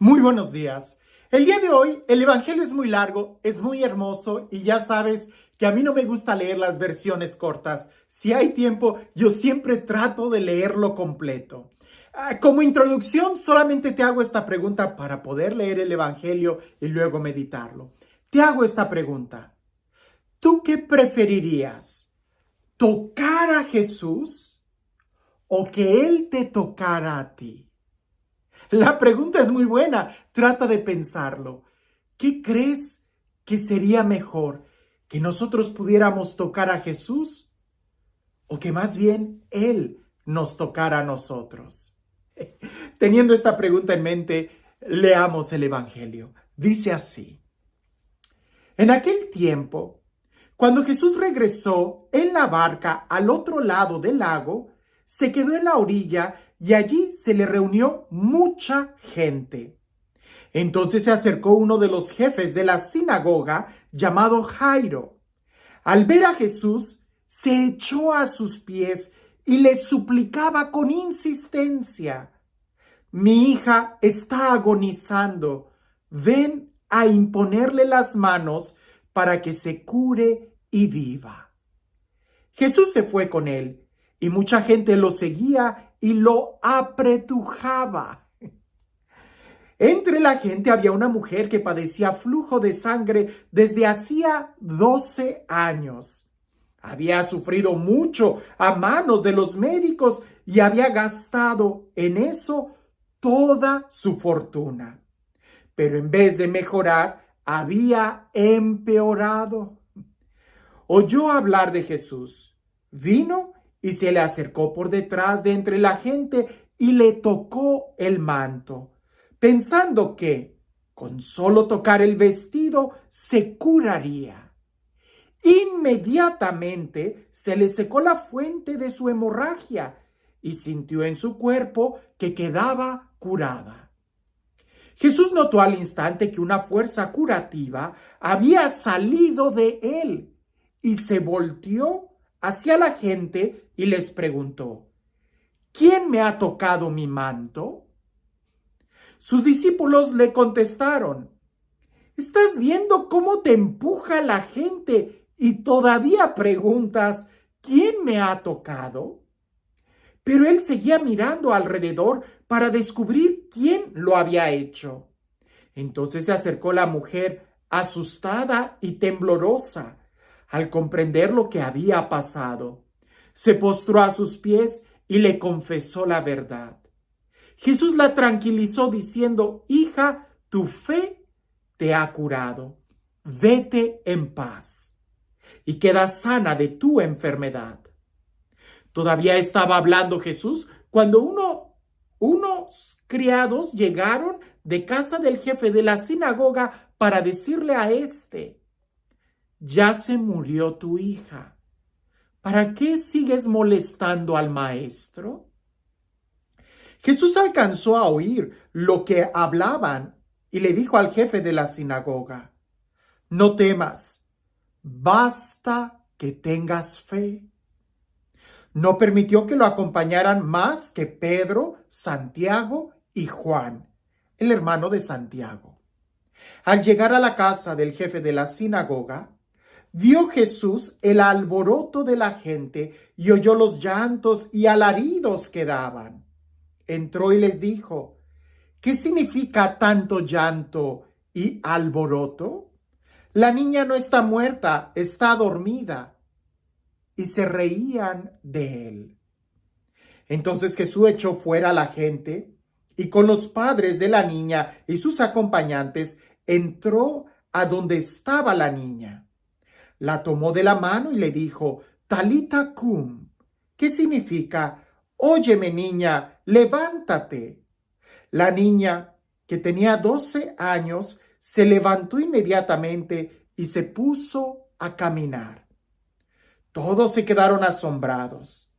Muy buenos días. El día de hoy el Evangelio es muy largo, es muy hermoso y ya sabes que a mí no me gusta leer las versiones cortas. Si hay tiempo, yo siempre trato de leerlo completo. Como introducción, solamente te hago esta pregunta para poder leer el Evangelio y luego meditarlo. Te hago esta pregunta. ¿Tú qué preferirías? ¿Tocar a Jesús o que Él te tocara a ti? La pregunta es muy buena. Trata de pensarlo. ¿Qué crees que sería mejor? ¿Que nosotros pudiéramos tocar a Jesús? ¿O que más bien Él nos tocara a nosotros? Teniendo esta pregunta en mente, leamos el Evangelio. Dice así. En aquel tiempo, cuando Jesús regresó en la barca al otro lado del lago, se quedó en la orilla y allí se le reunió mucha gente. Entonces se acercó uno de los jefes de la sinagoga, llamado Jairo. Al ver a Jesús, se echó a sus pies y le suplicaba con insistencia: Mi hija está agonizando. Ven a imponerle las manos para que se cure y viva. Jesús se fue con él y mucha gente lo seguía y lo apretujaba. Entre la gente había una mujer que padecía flujo de sangre desde hacía 12 años. Había sufrido mucho a manos de los médicos y había gastado en eso toda su fortuna. Pero en vez de mejorar, había empeorado. Oyó hablar de Jesús, vino y se le acercó por detrás de entre la gente y le tocó el manto, pensando que con solo tocar el vestido se curaría. Inmediatamente se le secó la fuente de su hemorragia y sintió en su cuerpo que quedaba curada. Jesús notó al instante que una fuerza curativa había salido de él y se volteó hacia la gente y les preguntó: ¿Quién me ha tocado mi manto? Sus discípulos le contestaron: ¿Estás viendo cómo te empuja la gente y todavía preguntas ¿quién me ha tocado? Pero él seguía mirando alrededor para descubrir quién lo había hecho. Entonces se acercó la mujer, asustada y temblorosa, al comprender lo que había pasado. Se postró a sus pies y le confesó la verdad. Jesús la tranquilizó diciendo: Hija, tu fe te ha curado. Vete en paz y queda sana de tu enfermedad. Todavía estaba hablando Jesús cuando unos criados llegaron de casa del jefe de la sinagoga para decirle a éste: Ya se murió tu hija. ¿Para qué sigues molestando al maestro? Jesús alcanzó a oír lo que hablaban y le dijo al jefe de la sinagoga: No temas, basta que tengas fe. No permitió que lo acompañaran más que Pedro, Santiago y Juan, el hermano de Santiago. Al llegar a la casa del jefe de la sinagoga, vio Jesús el alboroto de la gente y oyó los llantos y alaridos que daban. Entró y les dijo: ¿Qué significa tanto llanto y alboroto? La niña no está muerta, está dormida. Y se reían de él. Entonces Jesús echó fuera a la gente y con los padres de la niña y sus acompañantes entró a donde estaba la niña. La tomó de la mano y le dijo: Talita cum, ¿qué significa? Óyeme, niña, levántate. La niña, que tenía 12 años, se levantó inmediatamente y se puso a caminar. Todos se quedaron asombrados.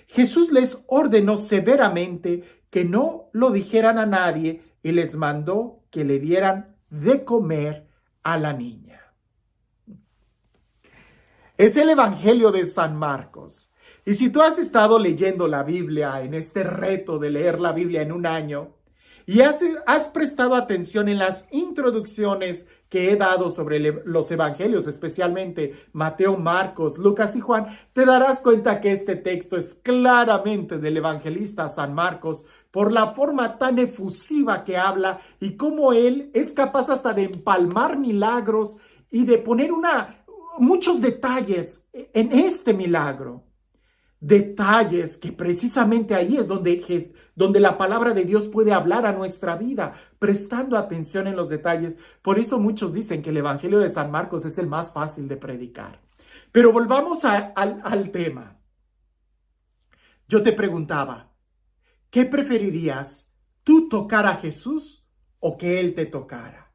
Jesús les ordenó severamente que no lo dijeran a nadie y les mandó que le dieran de comer a la niña. Es el Evangelio de San Marcos. Y si tú has estado leyendo la Biblia en este reto de leer la Biblia en un año, Y has prestado atención en las introducciones que he dado sobre los evangelios, especialmente Mateo, Marcos, Lucas y Juan, te darás cuenta que este texto es claramente del evangelista San Marcos por la forma tan efusiva que habla y cómo él es capaz hasta de empalmar milagros y de poner muchos detalles en este milagro. Detalles que precisamente ahí es donde la palabra de Dios puede hablar a nuestra vida, prestando atención en los detalles. Por eso muchos dicen que el Evangelio de San Marcos es el más fácil de predicar. Pero volvamos al tema. Yo te preguntaba, ¿qué preferirías? ¿Tú tocar a Jesús o que Él te tocara?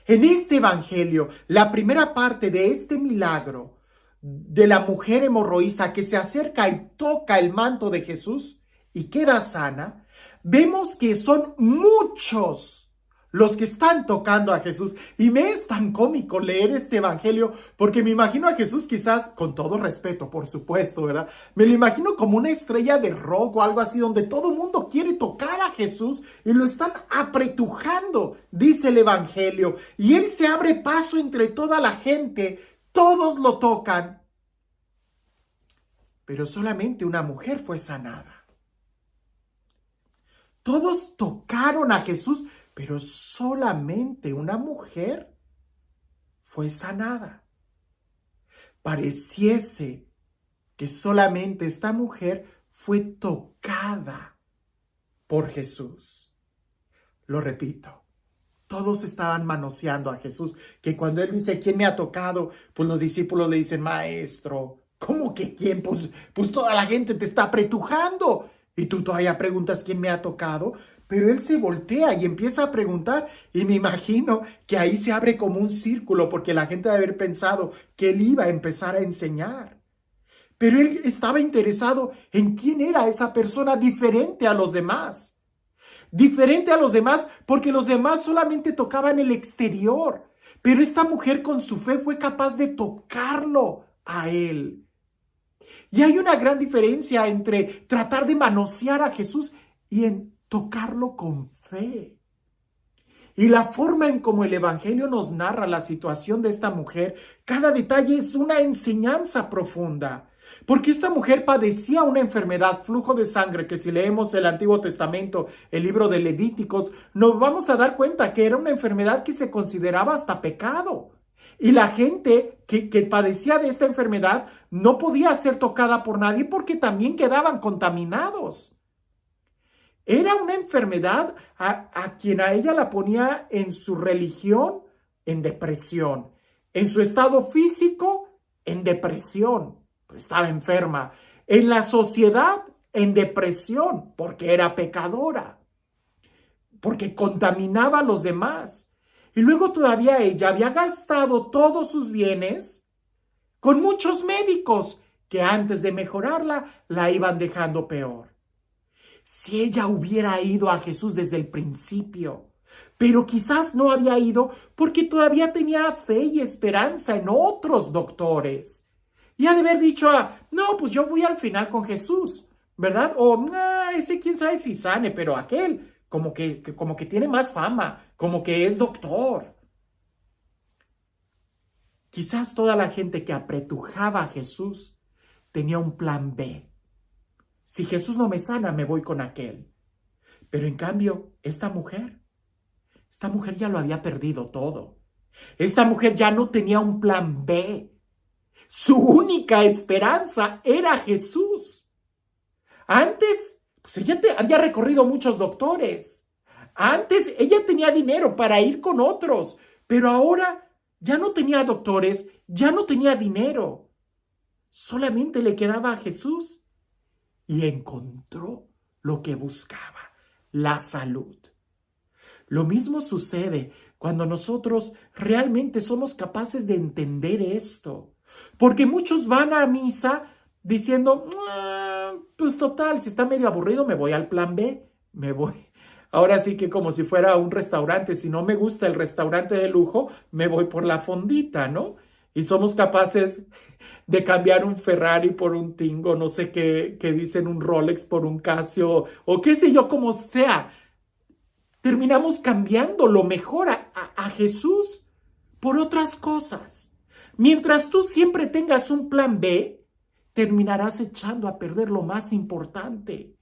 En este Evangelio, la primera parte de este milagro de la mujer hemorroísa que se acerca y toca el manto de Jesús y queda sana, vemos que son muchos los que están tocando a Jesús. Y me es tan cómico leer este evangelio porque me imagino a Jesús quizás, con todo respeto, por supuesto, ¿verdad? Me lo imagino como una estrella de rock o algo así donde todo el mundo quiere tocar a Jesús y lo están apretujando, dice el evangelio. Y él se abre paso entre toda la gente. Todos lo tocan, pero solamente una mujer fue sanada. Todos tocaron a Jesús, pero solamente una mujer fue sanada. Pareciese que solamente esta mujer fue tocada por Jesús. Lo repito. Todos estaban manoseando a Jesús, que cuando él dice, ¿quién me ha tocado? Pues los discípulos le dicen, maestro, ¿cómo que quién? Pues toda la gente te está apretujando. Y tú todavía preguntas, ¿quién me ha tocado? Pero él se voltea y empieza a preguntar, y me imagino que ahí se abre como un círculo, porque la gente debe haber pensado que él iba a empezar a enseñar. Pero él estaba interesado en quién era esa persona diferente a los demás. Diferente a los demás, porque los demás solamente tocaban el exterior. Pero esta mujer con su fe fue capaz de tocarlo a él. Y hay una gran diferencia entre tratar de manosear a Jesús y en tocarlo con fe. Y la forma en cómo el Evangelio nos narra la situación de esta mujer, cada detalle es una enseñanza profunda. Porque esta mujer padecía una enfermedad, flujo de sangre, que si leemos el Antiguo Testamento, el libro de Levíticos, nos vamos a dar cuenta que era una enfermedad que se consideraba hasta pecado. Y la gente que padecía de esta enfermedad no podía ser tocada por nadie porque también quedaban contaminados. Era una enfermedad a quien a ella la ponía en su religión en depresión, en su estado físico en depresión. Pues estaba enferma, en la sociedad en depresión, porque era pecadora, porque contaminaba a los demás. Y luego todavía ella había gastado todos sus bienes con muchos médicos que antes de mejorarla, la iban dejando peor. Si ella hubiera ido a Jesús desde el principio, pero quizás no había ido porque todavía tenía fe y esperanza en otros doctores. Y ha de haber dicho, no, pues yo voy al final con Jesús, ¿verdad? O, ese quién sabe si sane, pero aquel como que tiene más fama, como que es doctor. Quizás toda la gente que apretujaba a Jesús tenía un plan B. Si Jesús no me sana, me voy con aquel. Pero en cambio, esta mujer ya lo había perdido todo. Esta mujer ya no tenía un plan B. Su única esperanza era Jesús. Antes, pues ella había recorrido muchos doctores. Antes, ella tenía dinero para ir con otros, pero ahora ya no tenía doctores, ya no tenía dinero. Solamente le quedaba a Jesús y encontró lo que buscaba, la salud. Lo mismo sucede cuando nosotros realmente somos capaces de entender esto. Porque muchos van a misa diciendo, pues total, si está medio aburrido me voy al plan B, me voy. Ahora sí que como si fuera un restaurante, si no me gusta el restaurante de lujo, me voy por la fondita, ¿no? Y somos capaces de cambiar un Ferrari por un Twingo, no sé qué dicen, un Rolex por un Casio, o qué sé yo, como sea. terminamos cambiando lo mejor a Jesús por otras cosas. Mientras tú siempre tengas un plan B, terminarás echando a perder lo más importante.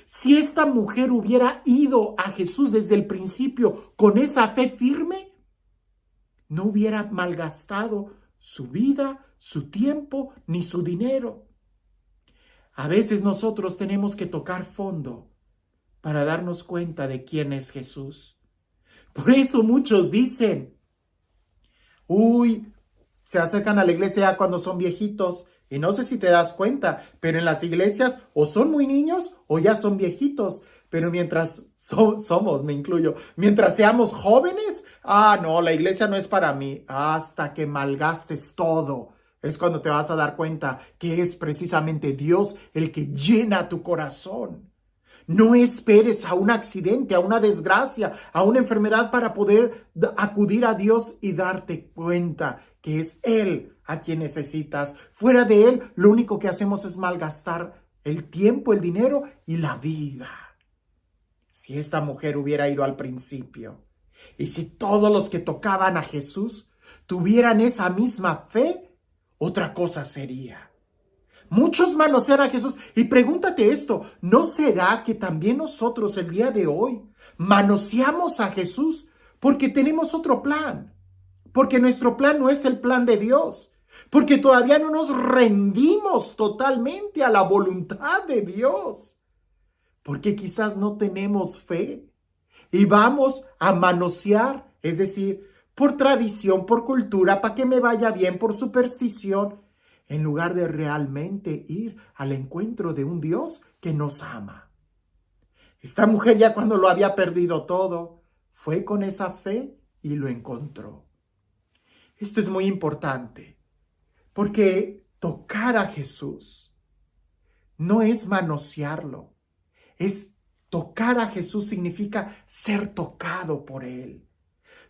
Si esta mujer hubiera ido a Jesús desde el principio con esa fe firme, no hubiera malgastado su vida, su tiempo, ni su dinero. A veces nosotros tenemos que tocar fondo para darnos cuenta de quién es Jesús. Por eso muchos dicen, uy, se acercan a la iglesia ya cuando son viejitos. Y no sé si te das cuenta, pero en las iglesias o son muy niños o ya son viejitos. Pero mientras somos, me incluyo, mientras seamos jóvenes, no, la iglesia no es para mí. Hasta que malgastes todo, es cuando te vas a dar cuenta que es precisamente Dios el que llena tu corazón. No esperes a un accidente, a una desgracia, a una enfermedad para poder acudir a Dios y darte cuenta que es Él a quien necesitas. Fuera de Él, lo único que hacemos es malgastar el tiempo, el dinero y la vida. Si esta mujer hubiera ido al principio y si todos los que tocaban a Jesús tuvieran esa misma fe, otra cosa sería. Muchos manosean a Jesús. Y pregúntate esto, ¿no será que también nosotros el día de hoy manoseamos a Jesús porque tenemos otro plan? Porque nuestro plan no es el plan de Dios. Porque todavía no nos rendimos totalmente a la voluntad de Dios. Porque quizás no tenemos fe y vamos a manosear, es decir, por tradición, por cultura, para que me vaya bien, por superstición, en lugar de realmente ir al encuentro de un Dios que nos ama. Esta mujer ya cuando lo había perdido todo, fue con esa fe y lo encontró. Esto es muy importante, porque tocar a Jesús no es manosearlo, es tocar a Jesús significa ser tocado por Él.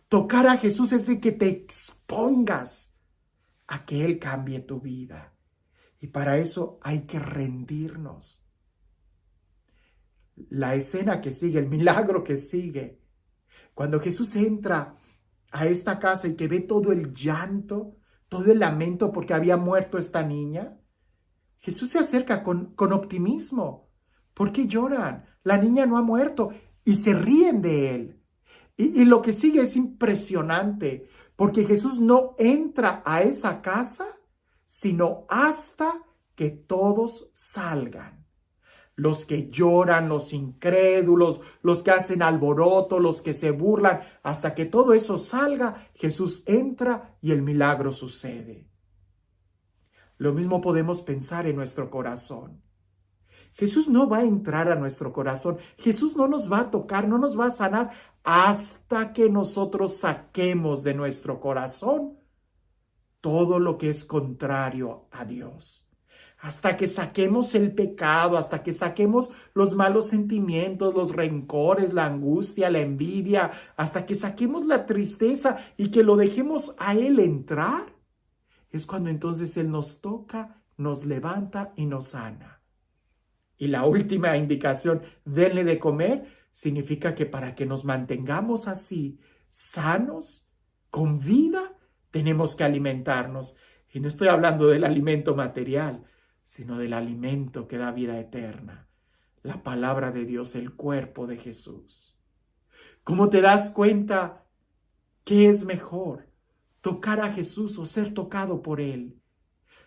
Tocar a Jesús es de que te expongas a que Él cambie tu vida. Y para eso hay que rendirnos. La escena que sigue, el milagro que sigue, cuando Jesús entra a esta casa y que ve todo el llanto, todo el lamento porque había muerto esta niña, Jesús se acerca con optimismo. ¿Por qué lloran? La niña no ha muerto y se ríen de él. Y lo que sigue es impresionante, porque Jesús no entra a esa casa, sino hasta que todos salgan. Los que lloran, los incrédulos, los que hacen alboroto, los que se burlan, hasta que todo eso salga, Jesús entra y el milagro sucede. Lo mismo podemos pensar en nuestro corazón. Jesús no va a entrar a nuestro corazón. Jesús no nos va a tocar, no nos va a sanar hasta que nosotros saquemos de nuestro corazón todo lo que es contrario a Dios. Hasta que saquemos el pecado, hasta que saquemos los malos sentimientos, los rencores, la angustia, la envidia, hasta que saquemos la tristeza y que lo dejemos a Él entrar, es cuando entonces Él nos toca, nos levanta y nos sana. Y la última indicación, denle de comer, significa que para que nos mantengamos así, sanos, con vida, tenemos que alimentarnos. Y no estoy hablando del alimento material, sino del alimento que da vida eterna. La palabra de Dios, el cuerpo de Jesús. ¿Cómo te das cuenta qué es mejor? ¿Tocar a Jesús o ser tocado por Él?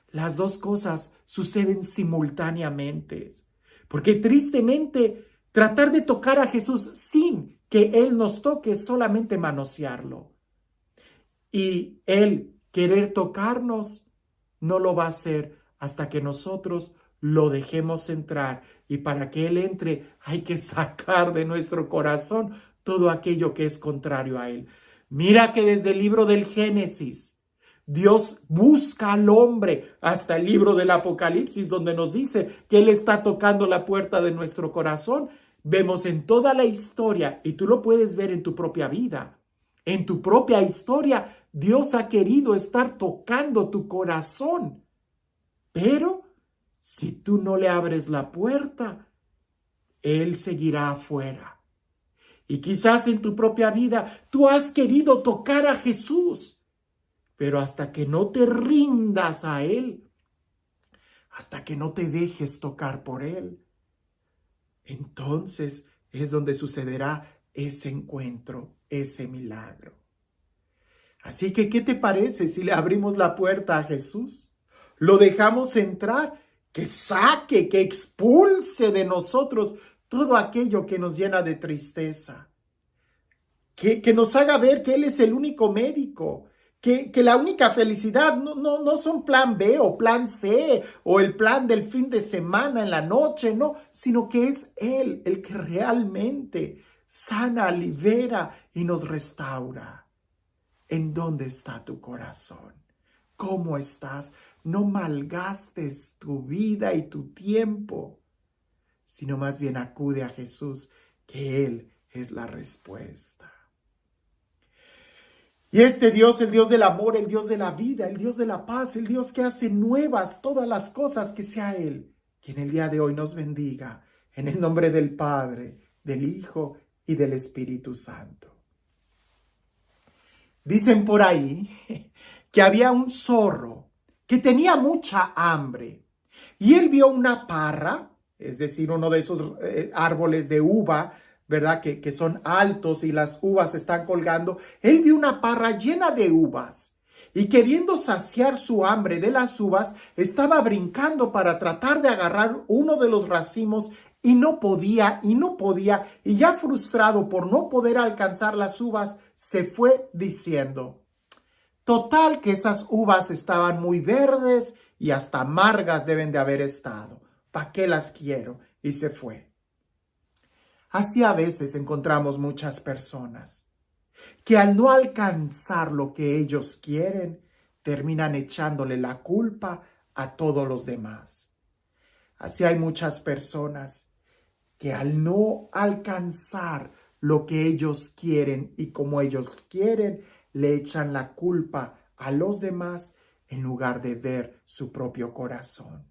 Las dos cosas suceden simultáneamente. Porque tristemente, tratar de tocar a Jesús sin que Él nos toque es solamente manosearlo. Y Él querer tocarnos no lo va a hacer hasta que nosotros lo dejemos entrar. Y para que Él entre hay que sacar de nuestro corazón todo aquello que es contrario a Él. Mira que desde el libro del Génesis, Dios busca al hombre hasta el libro del Apocalipsis, donde nos dice que Él está tocando la puerta de nuestro corazón. Vemos en toda la historia, y tú lo puedes ver en tu propia vida, en tu propia historia, Dios ha querido estar tocando tu corazón. Pero si tú no le abres la puerta, Él seguirá afuera. Y quizás en tu propia vida tú has querido tocar a Jesús, pero hasta que no te rindas a Él, hasta que no te dejes tocar por Él, entonces es donde sucederá ese encuentro, ese milagro. Así que, ¿qué te parece si le abrimos la puerta a Jesús? Lo dejamos entrar, que saque, que expulse de nosotros todo aquello que nos llena de tristeza. Que nos haga ver que Él es el único médico, que la única felicidad no son plan B o plan C o el plan del fin de semana en la noche, no, sino que es Él el que realmente sana, libera y nos restaura. ¿En dónde está tu corazón? ¿Cómo estás? No malgastes tu vida y tu tiempo, sino más bien acude a Jesús, que Él es la respuesta. Y este Dios, el Dios del amor, el Dios de la vida, el Dios de la paz, el Dios que hace nuevas todas las cosas, que sea Él quien el día de hoy nos bendiga, en el nombre del Padre, del Hijo y del Espíritu Santo. Dicen por ahí que había un zorro que tenía mucha hambre y él vio una parra, es decir, uno de esos árboles de uva, ¿verdad? Que son altos y las uvas están colgando. Él vio una parra llena de uvas y queriendo saciar su hambre de las uvas, estaba brincando para tratar de agarrar uno de los racimos y no podía, y ya frustrado por no poder alcanzar las uvas, se fue diciendo: total que esas uvas estaban muy verdes y hasta amargas deben de haber estado. ¿Para qué las quiero? Y se fue. Así a veces encontramos muchas personas que al no alcanzar lo que ellos quieren, terminan echándole la culpa a todos los demás. Así hay muchas personas que al no alcanzar lo que ellos quieren y como ellos quieren, le echan la culpa a los demás en lugar de ver su propio corazón.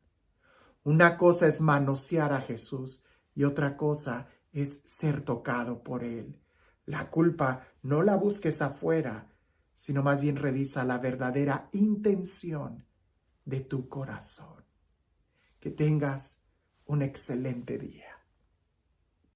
Una cosa es manosear a Jesús y otra cosa es ser tocado por Él. La culpa no la busques afuera, sino más bien revisa la verdadera intención de tu corazón. Que tengas un excelente día.